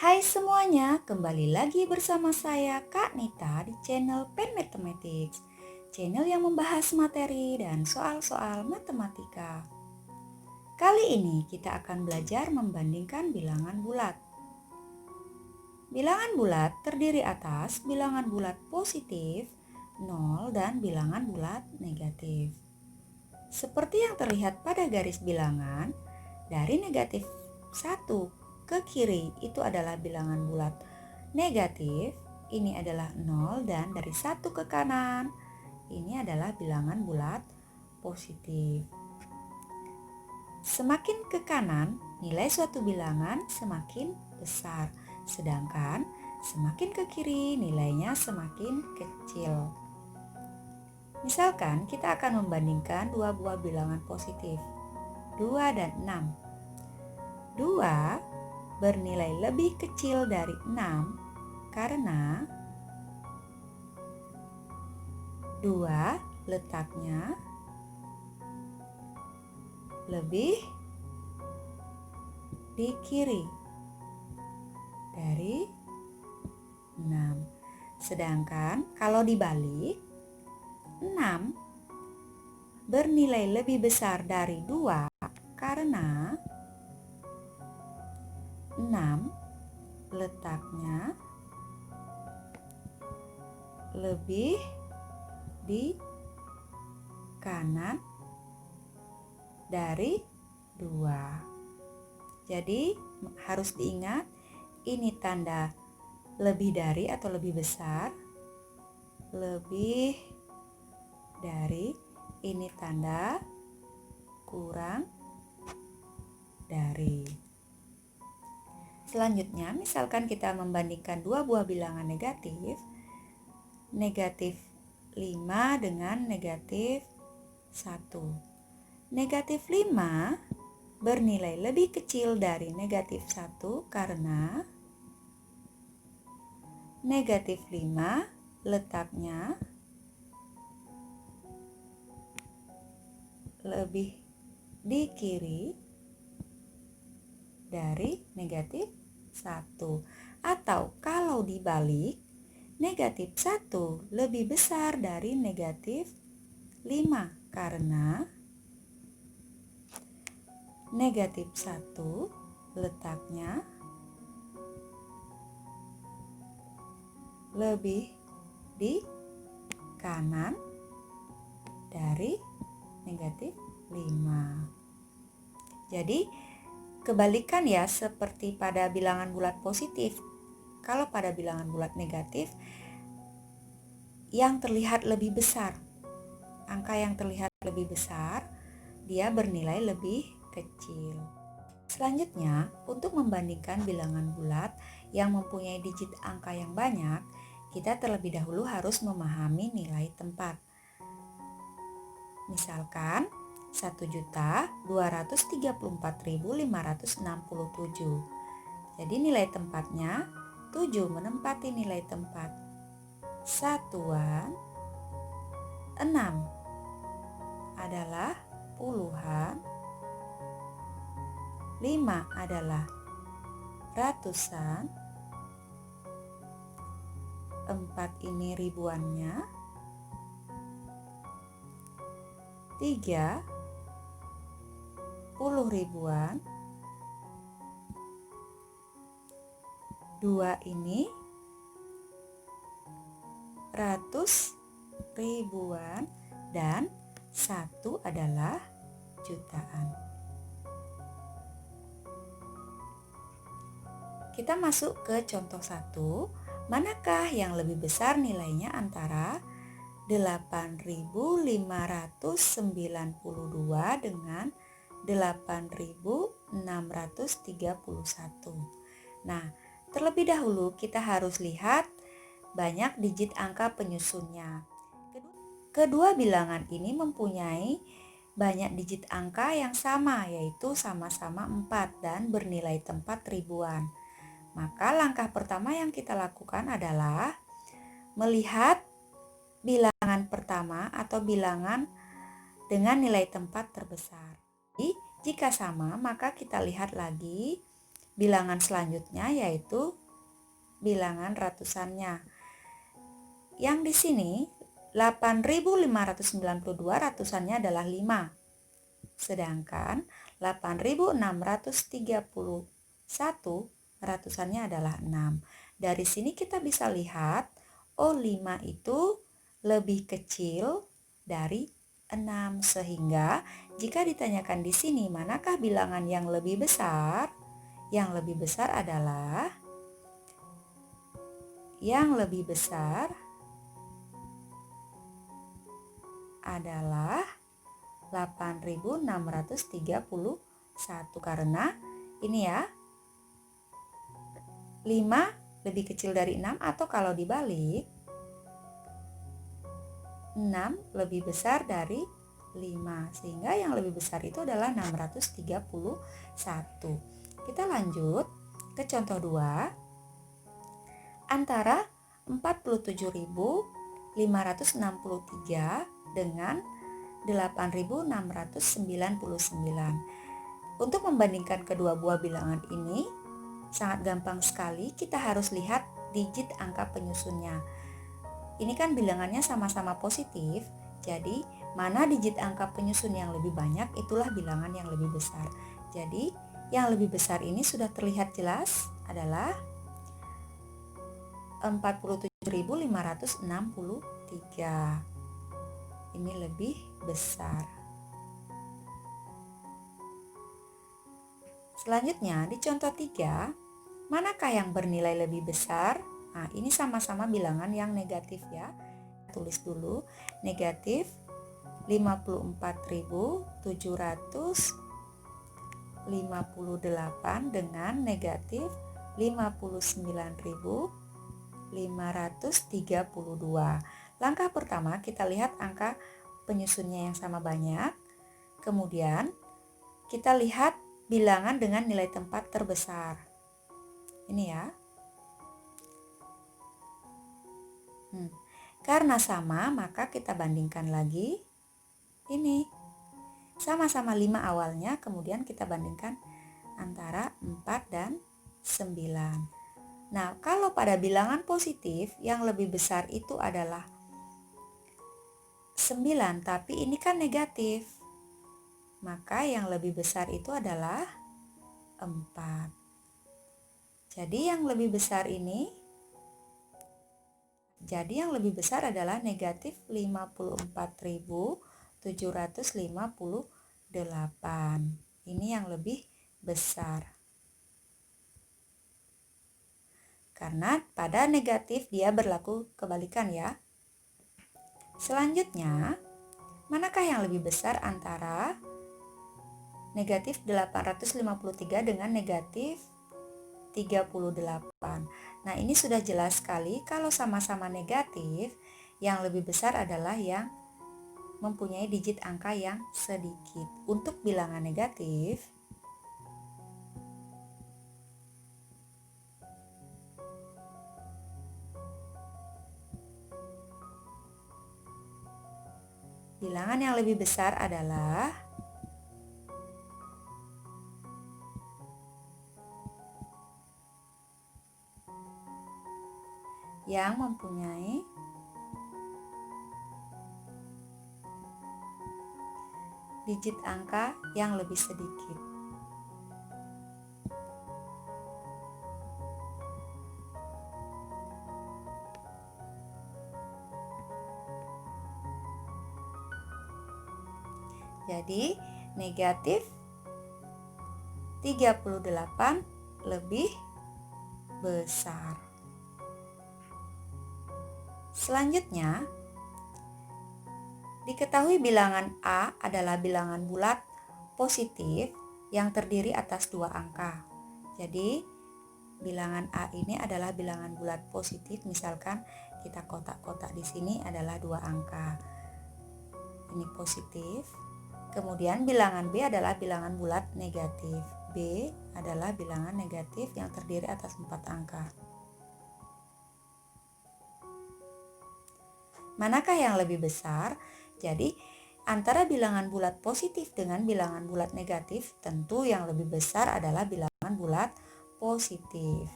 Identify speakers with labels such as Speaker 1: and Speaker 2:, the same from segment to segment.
Speaker 1: Hai semuanya, kembali lagi bersama saya Kak Nita di channel Pen Mathematics, channel yang membahas materi dan soal-soal matematika. Kali ini kita akan belajar membandingkan bilangan bulat. Bilangan bulat terdiri atas bilangan bulat positif, 0 dan bilangan bulat negatif. Seperti yang terlihat pada garis bilangan, dari negatif 1 ke kiri itu adalah bilangan bulat negatif, ini adalah 0, dan dari 1 ke kanan ini adalah bilangan bulat positif. Semakin ke kanan, nilai suatu bilangan semakin besar, sedangkan semakin ke kiri nilainya semakin kecil. Misalkan kita akan membandingkan dua buah bilangan positif, 2 dan 6. 2 bernilai lebih kecil dari 6 karena 2 letaknya lebih di kiri dari 6. Sedangkan kalau dibalik, 6 bernilai lebih besar dari 2 karena 6 letaknya lebih di kanan dari 2. Jadi harus diingat, ini tanda lebih dari atau lebih besar, lebih dari, ini tanda kurang dari. Selanjutnya, misalkan kita membandingkan dua buah bilangan negatif, negatif 5 dengan negatif 1. Negatif 5 bernilai lebih kecil dari negatif 1 karena negatif 5 letaknya lebih di kiri dari negatif 1. Atau kalau dibalik, negatif 1 lebih besar dari negatif 5 karena negatif 1 letaknya lebih di kanan dari negatif 5. Jadi kebalikan ya, seperti pada bilangan bulat positif. Kalau pada bilangan bulat negatif, yang terlihat lebih besar, angka yang terlihat lebih besar, dia bernilai lebih kecil. Selanjutnya, untuk membandingkan bilangan bulat yang mempunyai digit angka yang banyak, kita terlebih dahulu harus memahami nilai tempat. Misalkan 1.234.567. Jadi nilai tempatnya 7 menempati nilai tempat satuan, 6 adalah puluhan, 5 adalah ratusan, 4 ini ribuannya, 3 puluh ribuan, 2 ini ratus ribuan, dan 1 adalah jutaan. Kita masuk ke contoh 1. Manakah yang lebih besar nilainya antara 8.592 dengan 8.631? Nah, terlebih dahulu kita harus lihat banyak digit angka penyusunnya. Kedua bilangan ini mempunyai banyak digit angka yang sama, yaitu sama-sama 4 dan bernilai tempat ribuan. Maka langkah pertama yang kita lakukan adalah melihat bilangan pertama atau bilangan dengan nilai tempat terbesar. Jadi, jika sama, maka kita lihat lagi bilangan selanjutnya yaitu bilangan ratusannya. Yang di sini 8.592 ratusannya adalah 5. Sedangkan 8.631 ratusannya adalah 6. Dari sini kita bisa lihat, 5 itu lebih kecil dari 6. Sehingga jika ditanyakan di sini manakah bilangan yang lebih besar? Yang lebih besar adalah 8.631 karena ini ya 5 lebih kecil dari 6, atau kalau dibalik 6 lebih besar dari 5, sehingga yang lebih besar itu adalah 631. Kita lanjut ke contoh 2. Antara 47.563 dengan 8.699. Untuk membandingkan kedua buah bilangan ini sangat gampang sekali, kita harus lihat digit angka penyusunnya. Ini kan bilangannya sama-sama positif, jadi mana digit angka penyusun yang lebih banyak itulah bilangan yang lebih besar. Jadi yang lebih besar ini sudah terlihat jelas adalah 47.563. Ini lebih besar. Selanjutnya di contoh 3, manakah yang bernilai lebih besar? Nah, ini sama-sama bilangan yang negatif ya. Tulis dulu, negatif 54.758 dengan negatif 59.532. Langkah pertama kita lihat angka penyusunnya yang sama banyak. Kemudian kita lihat bilangan dengan nilai tempat terbesar. Ini ya. Karena sama maka kita bandingkan lagi. Ini sama-sama 5 awalnya, kemudian kita bandingkan antara 4 dan 9. Nah, kalau pada bilangan positif yang lebih besar itu adalah 9, tapi ini kan negatif. Maka yang lebih besar itu adalah 4. Jadi yang lebih besar adalah negatif 54.758. Ini yang lebih besar. Karena pada negatif dia berlaku kebalikan ya. Selanjutnya, manakah yang lebih besar antara negatif 853 dengan negatif 38? Nah, ini sudah jelas sekali kalau sama-sama negatif, yang lebih besar adalah yang mempunyai digit angka yang sedikit. Untuk bilangan negatif, bilangan yang lebih besar adalah yang mempunyai digit angka yang lebih sedikit. Jadi negatif 38 lebih besar. Selanjutnya, diketahui bilangan A adalah bilangan bulat positif yang terdiri atas 2 angka. Jadi bilangan A ini adalah bilangan bulat positif, misalkan kita kotak-kotak di sini adalah 2 angka. Ini positif. Kemudian bilangan B adalah bilangan bulat negatif. B adalah bilangan negatif yang terdiri atas 4 angka. Manakah yang lebih besar? Jadi antara bilangan bulat positif dengan bilangan bulat negatif, tentu yang lebih besar adalah bilangan bulat positif.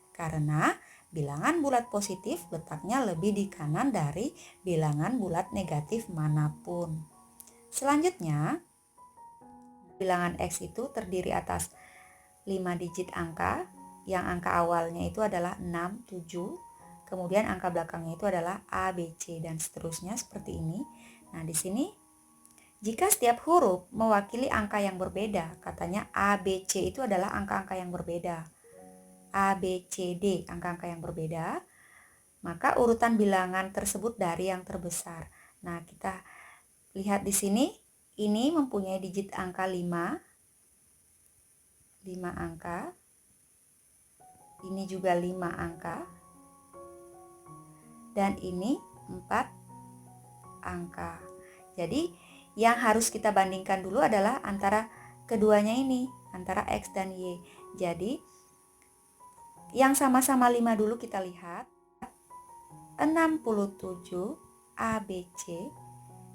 Speaker 1: Karena bilangan bulat positif letaknya lebih di kanan dari bilangan bulat negatif manapun. Selanjutnya, bilangan X itu terdiri atas 5 digit angka, yang angka awalnya itu adalah 6, 7, kemudian angka belakangnya itu adalah A, B, C, dan seterusnya seperti ini. Nah, di sini jika setiap huruf mewakili angka yang berbeda, katanya A, B, C itu adalah angka-angka yang berbeda. A, B, C, D, angka-angka yang berbeda, maka urutan bilangan tersebut dari yang terbesar. Nah, kita lihat di sini, ini mempunyai digit angka 5 angka. Ini juga 5 angka. Dan ini 4 angka. Jadi, yang harus kita bandingkan dulu adalah antara keduanya ini, antara X dan Y. Jadi, yang sama-sama 5 dulu kita lihat. 67 ABC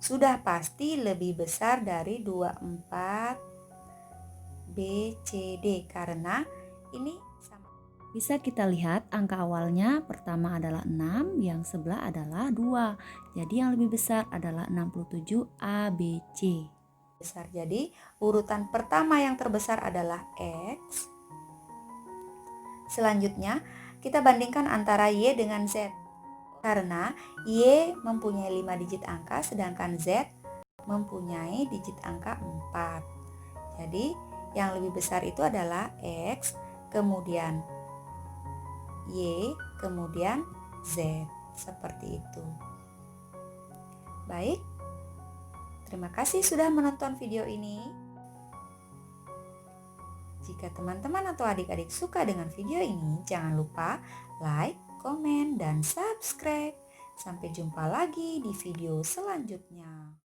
Speaker 1: sudah pasti lebih besar dari 24 BCD karena ini sama.
Speaker 2: Bisa kita lihat angka awalnya pertama adalah 6, yang sebelah adalah 2. Jadi yang lebih besar adalah 67 ABC.
Speaker 1: Besar. Jadi urutan pertama yang terbesar adalah X. Selanjutnya kita bandingkan antara Y dengan Z. Karena Y mempunyai 5 digit angka sedangkan Z mempunyai digit angka 4. Jadi yang lebih besar itu adalah X, kemudian Y, kemudian Z. Seperti itu. Baik, terima kasih sudah menonton video ini. Jika teman-teman atau adik-adik suka dengan video ini, jangan lupa like, komen, dan subscribe. Sampai jumpa lagi di video selanjutnya.